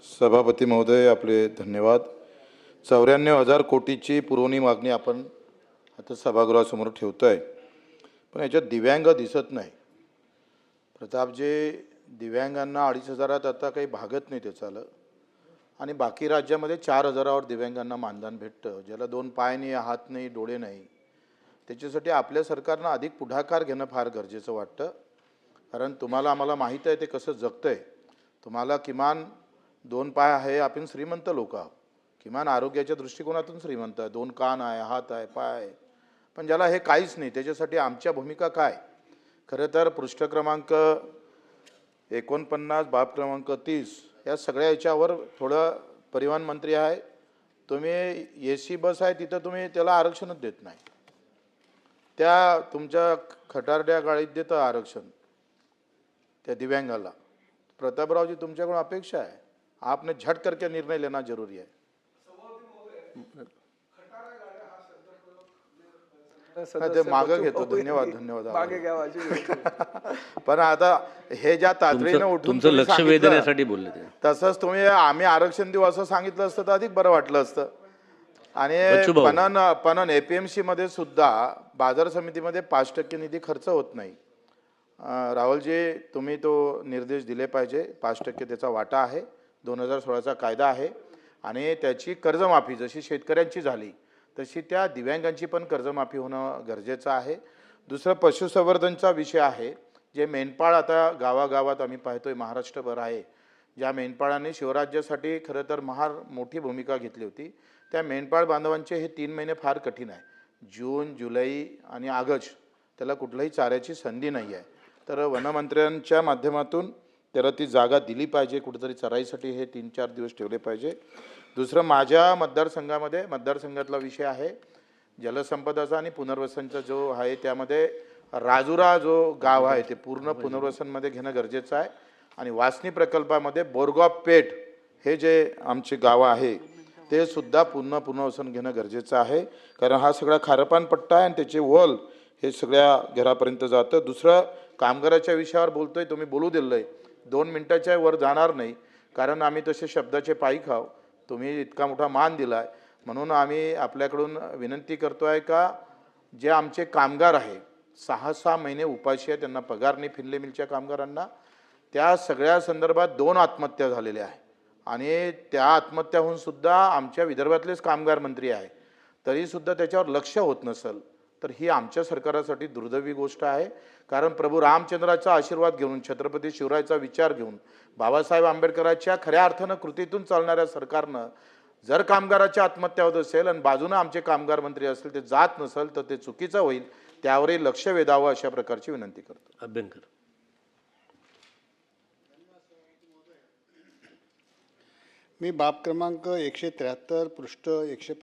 सभापती महोदय, आपले धन्यवाद. 94,000 कोटीची पुरवणी मागणी आपण आता सभागृहासमोर ठेवतोय, पण याच्यात दिव्यांग दिसत नाही. प्रतापजी, दिव्यांगांना 2,500 आता काही भागत नाही त्याचं, आणि बाकी राज्यामध्ये 4,000वर दिव्यांगांना मानधन भेटतं. ज्याला 2 पाय नाही, हात नाही, डोळे नाही, त्याच्यासाठी आपल्या सरकारनं अधिक पुढाकार घेणं फार गरजेचं वाटतं. कारण तुम्हाला आम्हाला माहीत आहे ते कसं जगतंय. तुम्हाला किमान 2 पाय आहे, आपण श्रीमंत लोक आहोत, किमान आरोग्याच्या दृष्टिकोनातून श्रीमंत आहे. 2 कान आहे, हात आहे, पाय आहे. पण ज्याला हे काहीच नाही, त्याच्यासाठी आमच्या भूमिका काय? खरं तर पृष्ठ क्रमांक 49, बाब क्रमांक 30 या सगळ्या याच्यावर थोडं परिवहन मंत्री आहे. तुम्ही AC बस आहे तिथं तुम्ही त्याला आरक्षणच देत नाही. त्या तुमच्या खटारड्या गाडीत देतं आरक्षण त्या दिव्यांगाला. प्रतापरावजी, तुमच्याकडून अपेक्षा है, आपने झट करके निर्णय लेना जरूरी है. ते मागे घेतो. धन्यवाद धन्यवाद. मागे घ्या माझी. पण आता हे ज्या तातडीनं उठून तुमचं तुम्ही लक्ष सांगितलं, वेधण्यासाठी बोलले ते. तसंच तुम्ही आम्ही आरक्षण देऊ असं सांगितलं असतं तर अधिक बरं वाटलं असतं. आणि बच्चू भाऊ. पणन APMC मध्ये सुद्धा बाजार समितीमध्ये 5% निधी खर्च होत नाही. राहुलजी, तुम्ही तो निर्देश दिले पाहिजे. 5% त्याचा वाटा आहे. 2016चा कायदा आहे, आणि त्याची कर्जमाफी जशी शेतकऱ्यांची झाली तशी त्या दिव्यांगांची पण कर्जमाफी होणं गरजेचं आहे. दुसरं पशुसंवर्धनचा विषय आहे. जे मेंढपाळ आता गावागावात आम्ही पाहतोय महाराष्ट्रभर आहे, ज्या मेंढपाळांनी शिवराज्यासाठी खरं तर मोठी भूमिका घेतली होती, त्या मेंढपाळ बांधवांचे हे 3 महिने फार कठीण आहे. जून, जुलै आणि ऑगस्ट त्याला कुठल्याही चाऱ्याची संधी नाही आहे. तर वनमंत्र्यांच्या माध्यमातून त्याला ती जागा दिली पाहिजे, कुठेतरी चराईसाठी हे 3-4 दिवस ठेवले पाहिजे. दुसरं, माझ्या मतदारसंघातला विषय आहे जलसंपदाचा आणि पुनर्वसनचा जो आहे, त्यामध्ये राजुरा जो गाव आहे ते पूर्ण पुनर्वसनमध्ये घेणं गरजेचं आहे. आणि वासनी प्रकल्पामध्ये बोरगाव पेठ हे जे आमचे गाव आहे ते सुद्धा पुनर्वसन घेणं गरजेचं आहे. कारण हा सगळा खारपान पट्टा आहे आणि त्याचे वल हे सगळ्या घरापर्यंत जातं. दुसरं, कामगाराच्या विषयावर बोलतोय, तुम्ही बोलू दिलं आहे, 2 मिनिटाच्या वर जाणार नाही, कारण आम्ही तसे शब्दाचे पायी खाव. तुम्ही इतका मोठा मान दिला आहे, म्हणून आम्ही आपल्याकडून विनंती करतो आहे का जे आमचे कामगार आहे 6-6 महिने उपाशी आहे, त्यांना पगार नाही, फिनले मिलच्या कामगारांना, त्या सगळ्या संदर्भात 2 आत्महत्या झालेल्या आहे. आणि त्या आत्महत्या सुद्धा आमच्या विदर्भातलेच कामगार मंत्री आहे, तरीसुद्धा त्याच्यावर लक्ष होत नसेल तर ही आमच्या सरकारासाठी दुर्दैवी गोष्ट आहे. कारण प्रभू रामचंद्राचा आशीर्वाद घेऊन, छत्रपती शिवरायाचा विचार घेऊन, बाबासाहेब आंबेडकरांच्या खऱ्या अर्थानं कृतीतून चालणाऱ्या सरकारनं जर कामगाराच्या आत्महत्या होत असेल आणि बाजूनं आमचे कामगार मंत्री असतील, ते जात नसेल तर ते चुकीचं होईल. त्यावरही लक्ष वेधावं अशा प्रकारची विनंती करतो. अभ्यंकर. मी बाब क्रमांक 173 पृष्ठ 100